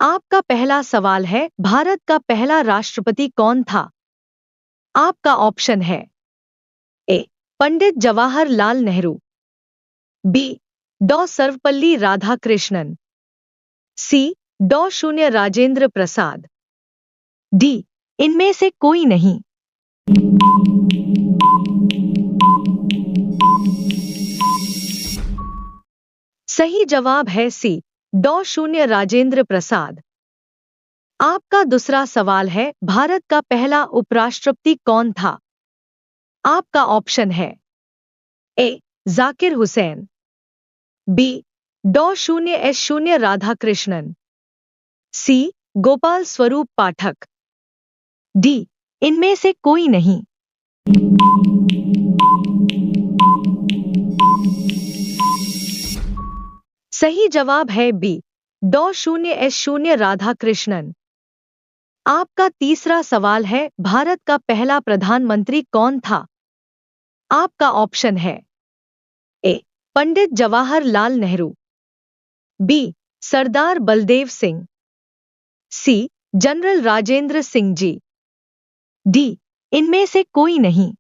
आपका पहला सवाल है, भारत का पहला राष्ट्रपति कौन था? आपका ऑप्शन है ए. पंडित जवाहरलाल नेहरू, बी. डॉ. सर्वपल्ली राधाकृष्णन, सी. डॉ. शून्य राजेंद्र प्रसाद, डी. इनमें से कोई नहीं। सही जवाब है सी. डॉ. शून्य राजेंद्र प्रसाद। आपका दूसरा सवाल है, भारत का पहला उपराष्ट्रपति कौन था? आपका ऑप्शन है ए. जाकिर हुसैन, बी. डॉ. शून्य एस शून्य राधाकृष्णन, सी. गोपाल स्वरूप पाठक, डी. इनमें से कोई नहीं। सही जवाब है बी. डॉ. शून्य एस शून्य राधाकृष्णन। आपका तीसरा सवाल है, भारत का पहला प्रधानमंत्री कौन था? आपका ऑप्शन है ए. पंडित जवाहरलाल नेहरू, बी. सरदार बलदेव सिंह, सी. General Rajendra Singh ji, D. इनमें से कोई नहीं।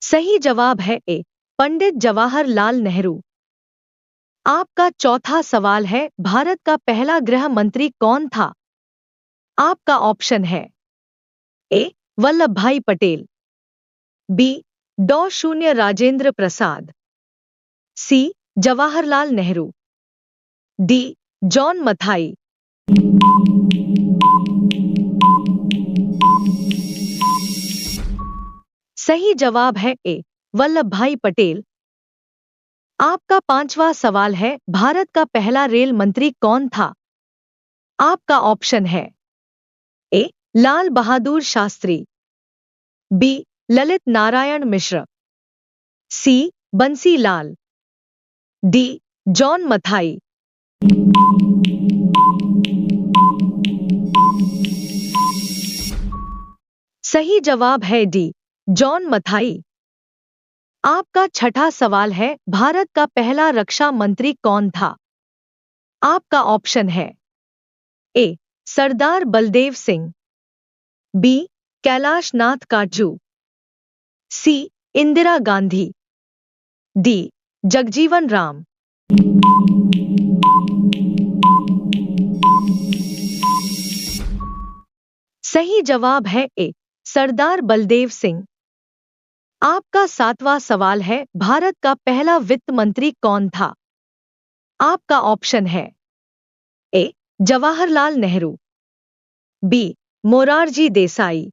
सही जवाब है ए. पंडित जवाहरलाल नेहरू। आपका चौथा सवाल है, भारत का पहला गृह मंत्री कौन था? आपका ऑप्शन है ए. वल्लभ भाई पटेल, बी. डॉ. शून्य राजेंद्र प्रसाद, सी. जवाहरलाल नेहरू, डी. जॉन मथाई। सही जवाब है ए. वल्लभ भाई पटेल। आपका पांचवा सवाल है, भारत का पहला रेल मंत्री कौन था? आपका ऑप्शन है ए. लाल बहादुर शास्त्री, बी. ललित नारायण मिश्र, सी. बंसी लाल, डी. जॉन मथाई। सही जवाब है डी. जॉन मथाई। आपका छठा सवाल है, भारत का पहला रक्षा मंत्री कौन था? आपका ऑप्शन है ए. सरदार बलदेव सिंह, बी. कैलाश नाथ काटजू, सी. इंदिरा गांधी, डी. जगजीवन राम। सही जवाब है ए. सरदार बलदेव सिंह। आपका सातवां सवाल है, भारत का पहला वित्त मंत्री कौन था? आपका ऑप्शन है A. Jawaharlal Nehru, B. Morarji Desai,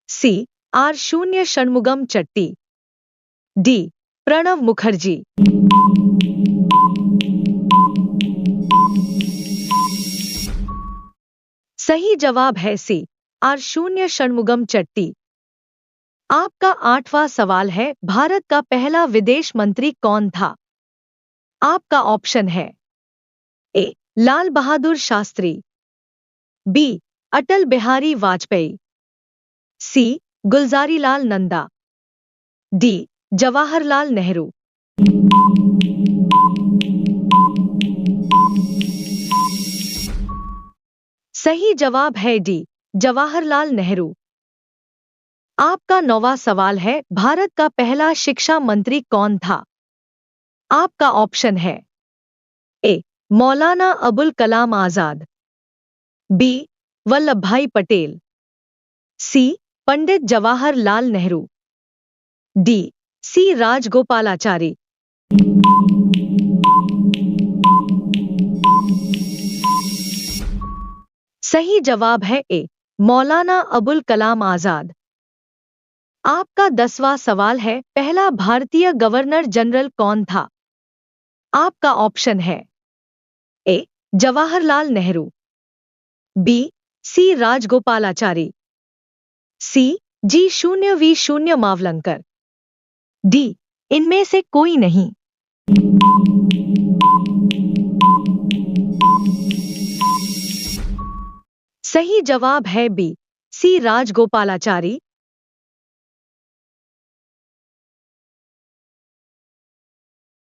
C. R शून्य षणमुगम चट्टी, डी. प्रणब मुखर्जी। सही जवाब है सी. आर शून्य षणमुगम चट्टी। आपका आठवां सवाल है, भारत का पहला विदेश मंत्री कौन था? आपका ऑप्शन है ए. लाल बहादुर शास्त्री, बी. अटल बिहारी वाजपेयी, सी. गुलजारीलाल नंदा, डी. जवाहरलाल नेहरू। सही जवाब है डी. जवाहरलाल नेहरू। आपका नौवां सवाल है, भारत का पहला शिक्षा मंत्री कौन था? आपका ऑप्शन है ए. मौलाना अबुल कलाम आजाद, बी. वल्लभ भाई पटेल, सी. पंडित जवाहरलाल नेहरू, डी. सी. राजगोपालाचारी। सही जवाब है ए. मौलाना अबुल कलाम आजाद। आपका 10वां सवाल है, पहला भारतीय गवर्नर जनरल कौन था? आपका ऑप्शन है ए. जवाहरलाल नेहरू, बी. सी. राजगोपालाचारी, सी. जी. शून्य वी. शून्य मावलंकर, डी. इनमें से कोई नहीं। सही जवाब है बी. सी. राजगोपालाचारी।